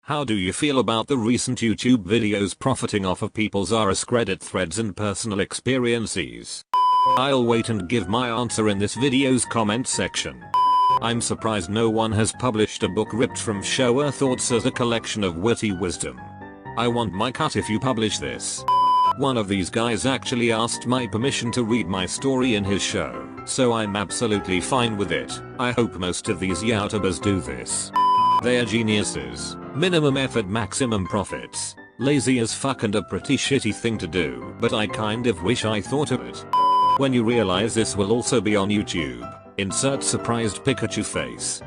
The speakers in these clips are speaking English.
How do you feel about the recent YouTube videos profiting off of people's AskReddit threads and personal experiences? I'll wait and give my answer in this video's comment section. I'm surprised no one has published a book ripped from shower thoughts as a collection of witty wisdom. I want my cut if you publish this. One of these guys actually asked my permission to read my story in his show, so I'm absolutely fine with it. I hope most of these YouTubers do this. They're geniuses. Minimum effort, maximum profits. Lazy as fuck and a pretty shitty thing to do, but I kind of wish I thought of it. When you realize this will also be on YouTube, insert surprised Pikachu face.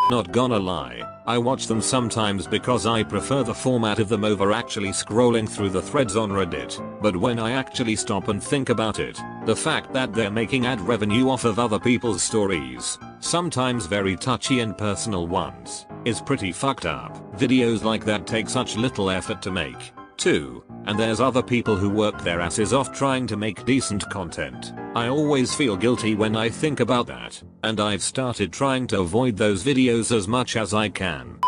Not gonna lie, I watch them sometimes because I prefer the format of them over actually scrolling through the threads on Reddit, but when I actually stop and think about it, the fact that they're making ad revenue off of other people's stories, sometimes very touchy and personal ones, is pretty fucked up. Videos like that take such little effort to make, too, and there's other people who work their asses off trying to make decent content. I always feel guilty when I think about that, and I've started trying to avoid those videos as much as I can.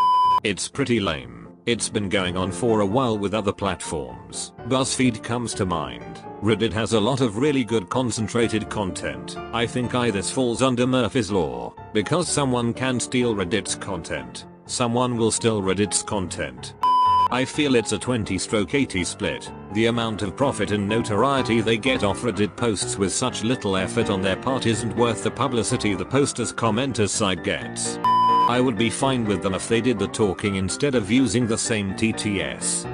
It's pretty lame. It's been going on for a while with other platforms. BuzzFeed comes to mind. Reddit has a lot of really good concentrated content. I think this falls under Murphy's Law. Because someone can steal Reddit's content, someone will steal Reddit's content. I feel it's a 20/80 split. The amount of profit and notoriety they get off Reddit posts with such little effort on their part isn't worth the publicity the posters' commenters side gets. I would be fine with them if they did the talking instead of using the same TTS.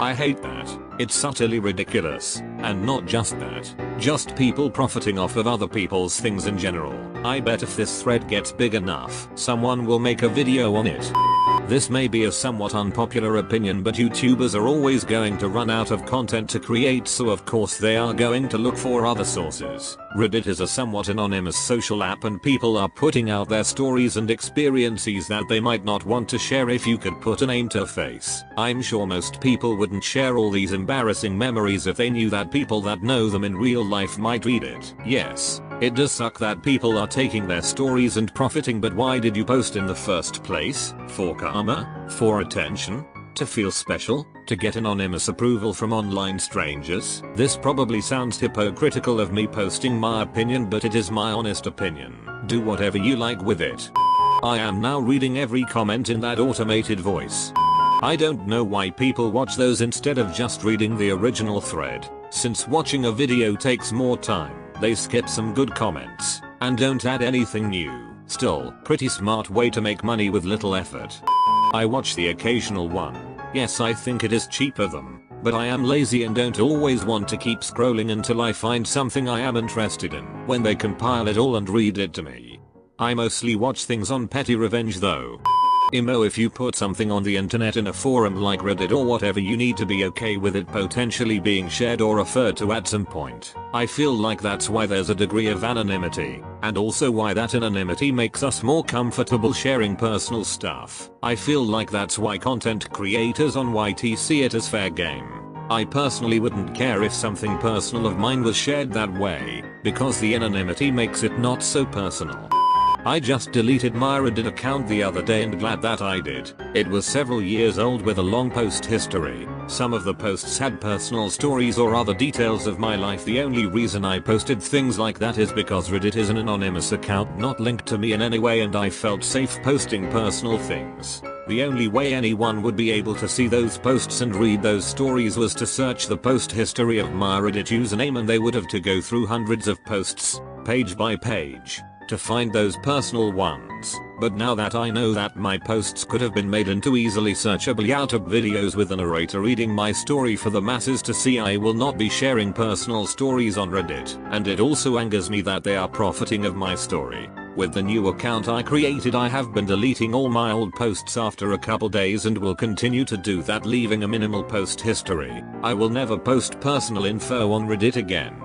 I hate that. It's utterly ridiculous. And not just that, just people profiting off of other people's things in general. I bet if this thread gets big enough, someone will make a video on it. This may be a somewhat unpopular opinion, but YouTubers are always going to run out of content to create, so of course they are going to look for other sources. Reddit is a somewhat anonymous social app and people are putting out their stories and experiences that they might not want to share if you could put a name to a face. I'm sure most people wouldn't share all these embarrassing memories if they knew that people that know them in real life might read it. Yes, it does suck that people are taking their stories and profiting, but why did you post in the first place? For karma? For attention? To feel special? To get anonymous approval from online strangers? This probably sounds hypocritical of me posting my opinion, but it is my honest opinion. Do whatever you like with it. I am now reading every comment in that automated voice. I don't know why people watch those instead of just reading the original thread. Since watching a video takes more time, they skip some good comments and don't add anything new. Still, pretty smart way to make money with little effort. I watch the occasional one. Yes, I think it is cheap of them, but I am lazy and don't always want to keep scrolling until I find something I am interested in, when they compile it all and read it to me. I mostly watch things on petty revenge though. If you put something on the internet in a forum like Reddit or whatever, you need to be okay with it potentially being shared or referred to at some point. I feel like that's why there's a degree of anonymity, and also why that anonymity makes us more comfortable sharing personal stuff. I feel like that's why content creators on YT see it as fair game. I personally wouldn't care if something personal of mine was shared that way, because the anonymity makes it not so personal. I just deleted my Reddit account the other day and glad that I did. It was several years old with a long post history. Some of the posts had personal stories or other details of my life. The only reason I posted things like that is because Reddit is an anonymous account not linked to me in any way, and I felt safe posting personal things. The only way anyone would be able to see those posts and read those stories was to search the post history of my Reddit username, and they would have to go through hundreds of posts, page by page, to find those personal ones. But now that I know that my posts could have been made into easily searchable YouTube videos with a narrator reading my story for the masses to see, I will not be sharing personal stories on Reddit. And it also angers me that they are profiting of my story. With the new account I created, I have been deleting all my old posts after a couple days and will continue to do that, leaving a minimal post history. I will never post personal info on Reddit again.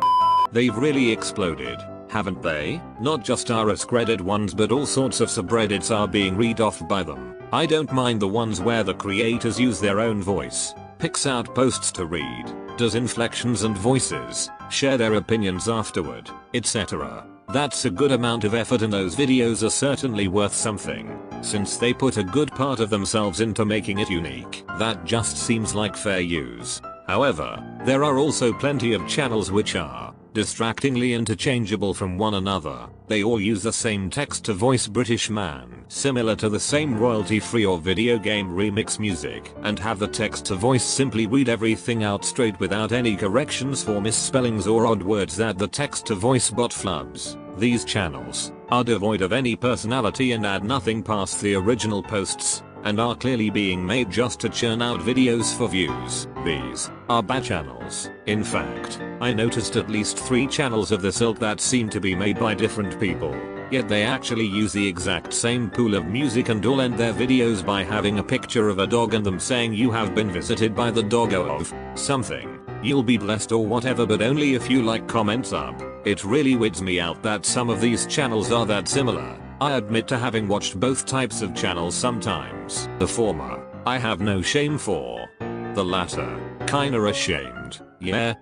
They've really exploded, haven't they? Not just AskReddit ones, but all sorts of subreddits are being read off by them. I don't mind the ones where the creators use their own voice, picks out posts to read, does inflections and voices, share their opinions afterward, etc. That's a good amount of effort, and those videos are certainly worth something, since they put a good part of themselves into making it unique. That just seems like fair use. However, there are also plenty of channels which are distractingly interchangeable from one another. They all use the same text-to-voice British man, similar to the same royalty-free or video game remix music, and have the text-to-voice simply read everything out straight without any corrections for misspellings or odd words that the text-to-voice bot flubs. These channels are devoid of any personality and add nothing past the original posts, and are clearly being made just to churn out videos for views. These are bad channels. In fact, I noticed at least 3 channels of this ilk that seem to be made by different people, yet they actually use the exact same pool of music and all end their videos by having a picture of a dog and them saying you have been visited by the doggo of something, you'll be blessed or whatever, but only if you like comments up. It really weirds me out that some of these channels are that similar. I admit to having watched both types of channels sometimes. The former, I have no shame for. The latter, kinda ashamed. Yeah.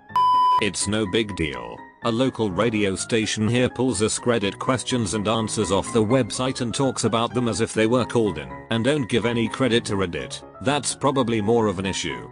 It's no big deal. A local radio station here pulls AskReddit questions and answers off the website and talks about them as if they were called in, and don't give any credit to Reddit. That's probably more of an issue.